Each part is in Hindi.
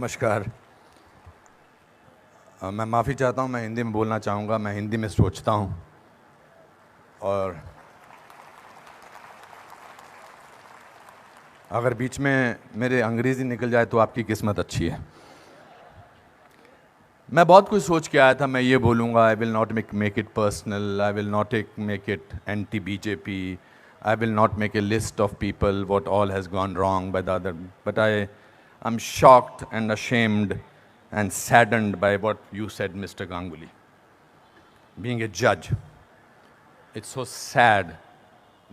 नमस्कार। मैं माफ़ी चाहता हूँ, मैं हिंदी में बोलना चाहूँगा, मैं हिंदी में सोचता हूँ और अगर बीच में मेरे अंग्रेज़ी निकल जाए तो आपकी किस्मत अच्छी है। मैं बहुत कुछ सोच के आया था, मैं ये बोलूँगा, I will not make it personal, I will not make it anti BJP, I will not make a list of people what all has gone wrong by the other, but I am shocked and ashamed and saddened by what you said, Mr. Ganguly. Being a judge, it's so sad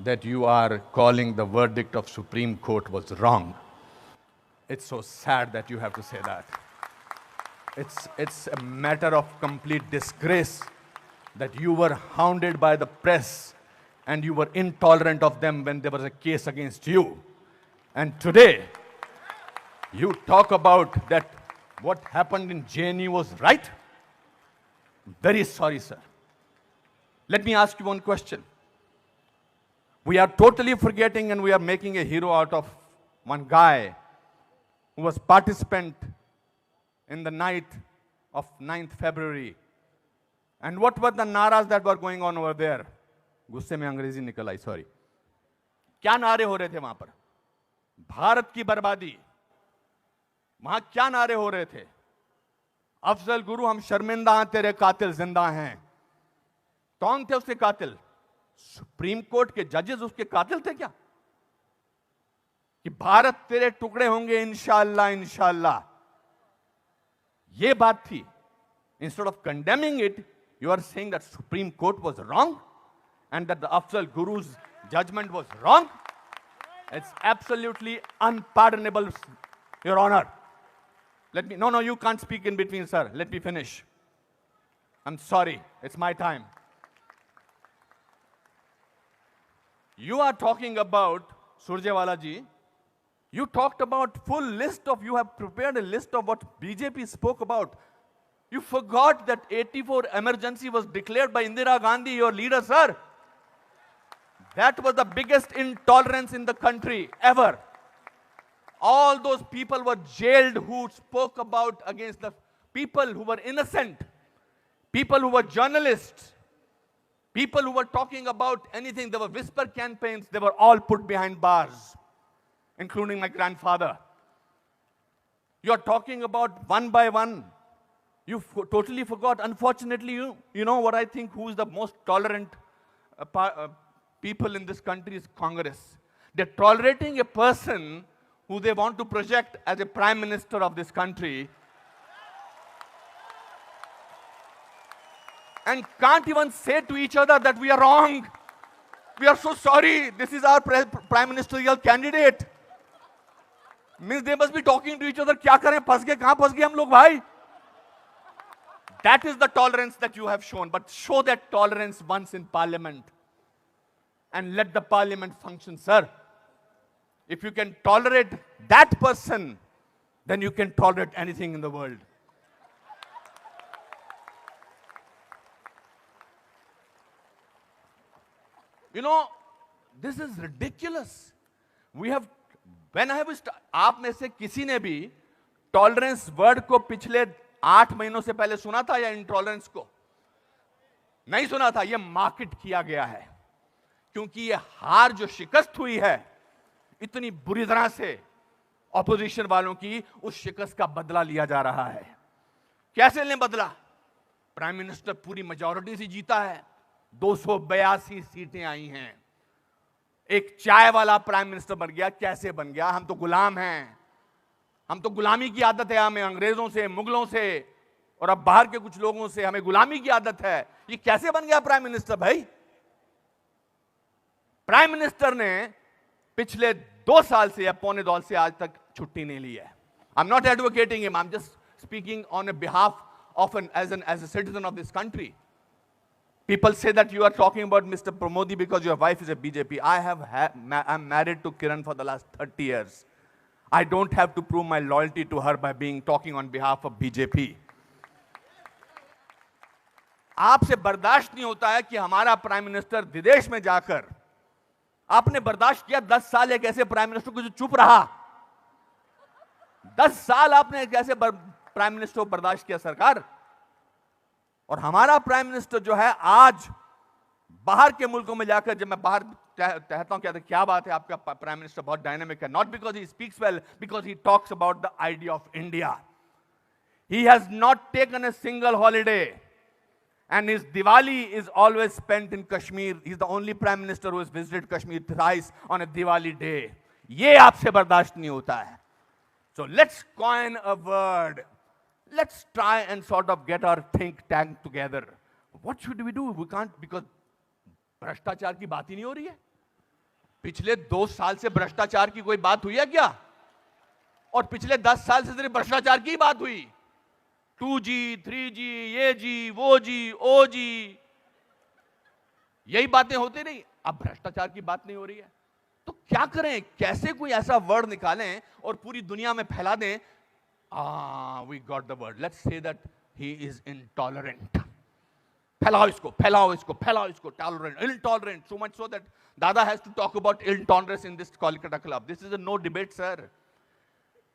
that you are calling the verdict of Supreme Court was wrong. It's so sad that you have to say that. It's a matter of complete disgrace that you were hounded by the press and you were intolerant of them when there was a case against you. And today, you talk about that what happened in JNU was right? Very sorry, sir. Let me ask you one question. We are totally forgetting and we are making a hero out of one guy who was participant in the night of 9th February. And what were the naras that were going on over there? गुस्से में अंग्रेजी निकल आई, सॉरी. क्या नारे हो रहे थे वहां पर? भारत की बर्बादी. वहां क्या नारे हो रहे थे? अफजल गुरु हम शर्मिंदा हैं, तेरे कातिल जिंदा हैं. कौन थे उसके कातिल? सुप्रीम कोर्ट के जजेस उसके कातिल थे क्या? कि भारत तेरे टुकड़े होंगे इंशाअल्लाह इंशाअल्लाह, ये बात थी. Instead of condemning it, you are saying that supreme court was wrong and that the Afzal Guru's judgment was wrong. It's absolutely unpardonable, Your Honor. No, you can't speak in between, sir. Let me finish. I'm sorry. It's my time. You are talking about, Surjewala ji, you talked about full list of, you have prepared a list of what BJP spoke about. You forgot that 84 emergency was declared by Indira Gandhi, your leader, sir. That was the biggest intolerance in the country ever. All those people were jailed who spoke about against the people who were innocent, people who were journalists, people who were talking about anything. There were whisper campaigns. They were all put behind bars, including my grandfather. You are talking about one by one. You totally forgot. Unfortunately, you know what I think, who is the most tolerant people in this country is Congress. They're tolerating a person who they want to project as a prime minister of this country and can't even say to each other that we are wrong. We are so sorry. This is our prime ministerial candidate. Means they must be talking to each other. क्या करें? फंस गए, कहां फंस गए हम लोग भाई? That is the tolerance that you have shown. But show that tolerance once in parliament and let the parliament function, sir. If you can tolerate that person, then you can tolerate anything in the world. You know, this is ridiculous. We have, when I have, आप में से किसी ने भी tolerance word को पिछले 8 महीनों से पहले सुना था या इंटॉलरेंस को? नहीं सुना था. यह मार्केट किया गया है क्योंकि यह हार जो शिकस्त हुई है इतनी बुरी तरह से ऑपोजिशन वालों की, उस शिकस्त का बदला लिया जा रहा है. कैसे लें बदला? प्राइम मिनिस्टर पूरी मेजॉरिटी से जीता है, 282 सीटें आई हैं. एक चाय वाला प्राइम मिनिस्टर बन गया. कैसे बन गया? हम तो गुलाम हैं. हम तो गुलामी की आदत है, हमें अंग्रेजों से, मुगलों से और अब बाहर के कुछ लोगों से हमें गुलामी की आदत है. ये कैसे बन गया प्राइम मिनिस्टर भाई? प्राइम मिनिस्टर ने पिछले 2 साल से या पौने 2 से आज तक छुट्टी नहीं ली है. I am not advocating him, I am just speaking on behalf of as a citizen of this country. People say that you are talking about Mr. Pramodi because your wife is a BJP. I'm married to Kiran for the last 30 years. I don't have to prove my loyalty to her by talking on behalf of BJP. आपसे बर्दाश्त नहीं होता है कि हमारा प्राइम मिनिस्टर विदेश में जाकर, आपने बर्दाश्त किया 10 साल एक ऐसे प्राइम मिनिस्टर को जो चुप रहा. 10 साल आपने कैसे प्राइम मिनिस्टर को बर्दाश्त किया सरकार? और हमारा प्राइम मिनिस्टर जो है आज बाहर के मुल्कों में जाकर, जब मैं बाहर कहता हूं क्या बात है आपका प्राइम मिनिस्टर बहुत डायनामिक है, not because he speaks well, because he talks about the idea of India. He has not taken a single holiday, and his Diwali is always spent in Kashmir. He's the only prime minister who has visited Kashmir thrice on a Diwali day. ये आपसे बर्दाश्त नहीं होता है. So let's coin a word. Let's try and sort of get our think tank together. What should we do? We can't, because भ्रष्टाचार की बात ही नहीं हो रही है. पिछले 2 साल से भ्रष्टाचार की कोई बात हुई है क्या? और पिछले 10 साल से सिर्फ भ्रष्टाचार की बात हुई. 2G, 3G, ये जी, वो जी, ओ जी, यही बातें होती नहीं. अब भ्रष्टाचार की बात नहीं हो रही है, तो क्या करें? कैसे कोई ऐसा वर्ड निकालें और पूरी दुनिया में फैला दें? We got the word. Let's say that he is intolerant. फैलाओ इसको, फैलाओ इसको, फैलाओ इसको. Tolerant, intolerant, so much so that Dada has to talk about intolerance in this Kolkata club. This is a no debate, sir.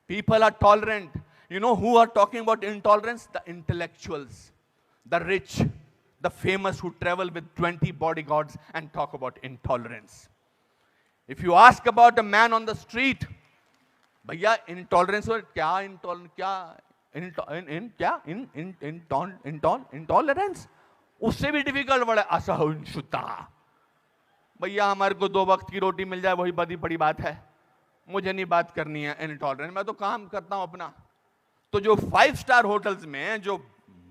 People are tolerant. You know who are talking about intolerance? The intellectuals, the rich, the famous who travel with 20 bodyguards and talk about intolerance. If you ask about a man on the street, भैया intolerance और क्या intolerance? उससे भी difficult वर्ड है असहिष्णुता. भैया हमारे को 2 वक्त की रोटी मिल जाए वही बड़ी बड़ी बात है. मुझे नहीं बात करनी है इनटॉलरेंट. मैं तो काम करता हूं अपना. तो जो 5 स्टार होटल्स में जो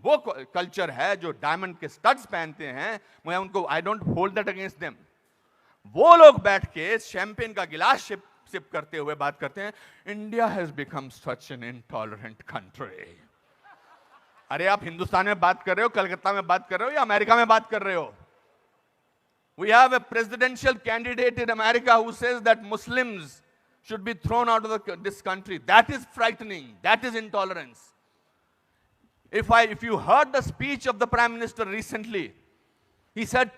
वो कल्चर है, जो डायमंड के स्टड्स पहनते हैं, मैं उनको, I don't hold that against them. वो लोग बैठ के शैंपेन का गिलास सिप करते हुए बात करते हैं, India has become such an intolerant country. अरे आप हिंदुस्तान में बात कर रहे हो, कलकत्ता में बात कर रहे हो, या अमेरिका में बात कर रहे हो? We have a presidential candidate in America who says that Muslims should be thrown out of this country. That is frightening. That is intolerance. If you heard the speech of the Prime Minister recently, he said,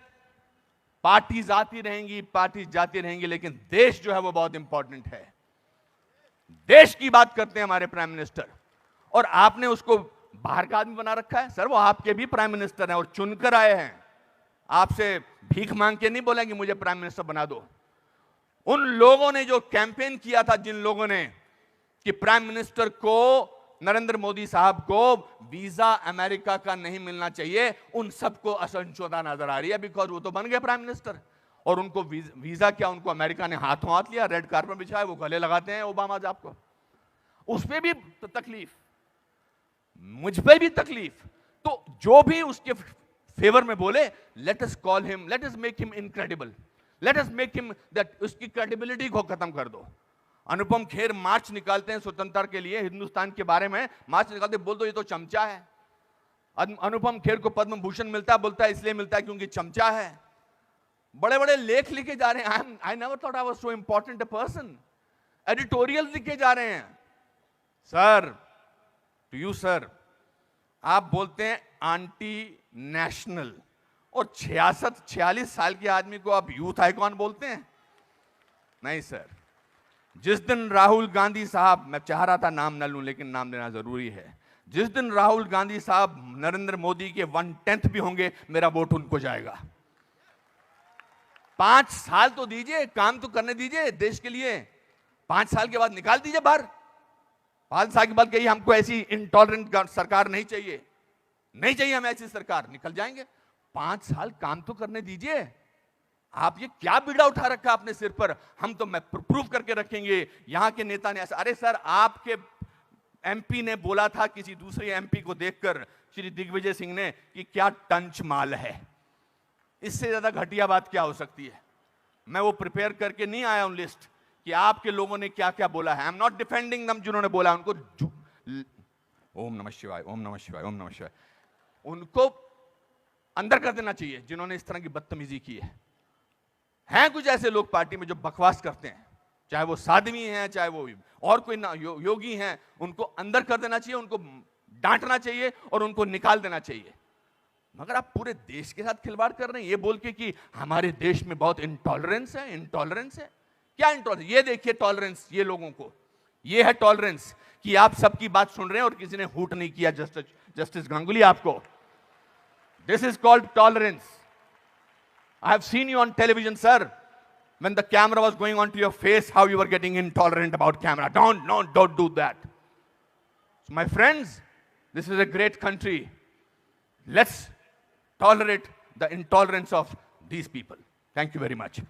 parties आती रहेंगी, पार्टीज जाती रहेंगी, लेकिन देश जो है वो बहुत इंपॉर्टेंट है. देश की बात करते हैं हमारे प्राइम मिनिस्टर, और आपने उसको बाहर का आदमी बना रखा है. सर वो आपके भी प्राइम मिनिस्टर हैं और चुनकर आए हैं. आपसे भीख मांग के नहीं बोलेंगे मुझे प्राइम मिनिस्टर बना दो. उन लोगों ने जो कैंपेन किया था, जिन लोगों ने, कि प्राइम मिनिस्टर को, नरेंद्र मोदी साहब को वीजा अमेरिका का नहीं मिलना चाहिए, उन सबको असहिष्णुता नजर आ रही है. बिकॉज वो तो बन गए प्राइम मिनिस्टर, और उनको वीजा क्या, उनको अमेरिका ने हाथों हाथ लिया, रेड कार्पेट बिछाया, वो गले लगाते हैं ओबामा साहब को. उस पर भी तकलीफ, मुझ पर भी तकलीफ. तो जो भी उसके फेवर में बोले, let us call him, let us make him incredible, let us make him that, उसकी क्रेडिबिलिटी को खत्म कर दो. अनुपम खेर मार्च निकालते हैं स्वतंत्रता के लिए, हिंदुस्तान के बारे में मार्च निकालते, बोल दो ये तो चमचा है. अनुपम खेर को पद्म भूषण मिलता है, बोलता है इसलिए मिलता है क्योंकि चमचा है. बड़े बड़े लेख लिखे जा रहे हैं. I never thought I was so important a person. Editorial लिखे जा रहे हैं. सर, टू यू सर, आप बोलते हैं एंटी नेशनल, और 46 साल के आदमी को आप यूथ आइकॉन बोलते हैं? नहीं सर. जिस दिन राहुल गांधी साहब, मैं चाह रहा था नाम न लूं लेकिन नाम देना जरूरी है, जिस दिन राहुल गांधी साहब नरेंद्र मोदी के 1/10 भी होंगे, मेरा वोट उनको जाएगा. 5 साल तो दीजिए, काम तो करने दीजिए देश के लिए. 5 साल के बाद निकाल दीजिए बाहर. 5 साल के बाद कहिए हमको ऐसी इंटॉलरेंट सरकार नहीं चाहिए, नहीं चाहिए हमें ऐसी सरकार, निकल जाएंगे. 5 साल काम तो करने दीजिए. आप ये क्या बीड़ा उठा रखा है अपने सिर पर? हम तो मैं प्रूव करके रखेंगे, यहां के नेता ने ऐसा. अरे सर, आपके एमपी ने बोला था किसी दूसरे एमपी को देखकर, श्री दिग्विजय सिंह ने, कि क्या टंच माल है. इससे ज्यादा घटिया बात क्या हो सकती है? मैं वो प्रिपेयर करके नहीं आया हूं लिस्ट कि आपके लोगों ने क्या क्या बोला है. आई एम नॉट डिफेंडिंग दम. जिन्होंने बोला उनको ओम नमः शिवाय, ओम नमः शिवाय, ओम नमः शिवाय, उनको अंदर कर देना चाहिए जिन्होंने इस तरह की बदतमीजी की है. हैं कुछ ऐसे लोग पार्टी में जो बकवास करते हैं, चाहे वो साध्वी हैं, चाहे वो और कोई ना योगी हैं, उनको अंदर कर देना चाहिए, उनको डांटना चाहिए और उनको निकाल देना चाहिए. मगर आप पूरे देश के साथ खिलवाड़ कर रहे हैं ये बोल के कि हमारे देश में बहुत इंटॉलरेंस है. इंटॉलरेंस है क्या? इंटॉलरेंस ये देखिए, टॉलरेंस ये लोगों को ये है टॉलरेंस कि आप सबकी बात सुन रहे हैं और किसी ने हूट नहीं किया जस्टिस गांगुली आपको. This is called tolerance. I have seen you on television, sir. When the camera was going onto your face, how you were getting intolerant about camera. Don't do that. So my friends, this is a great country. Let's tolerate the intolerance of these people. Thank you very much.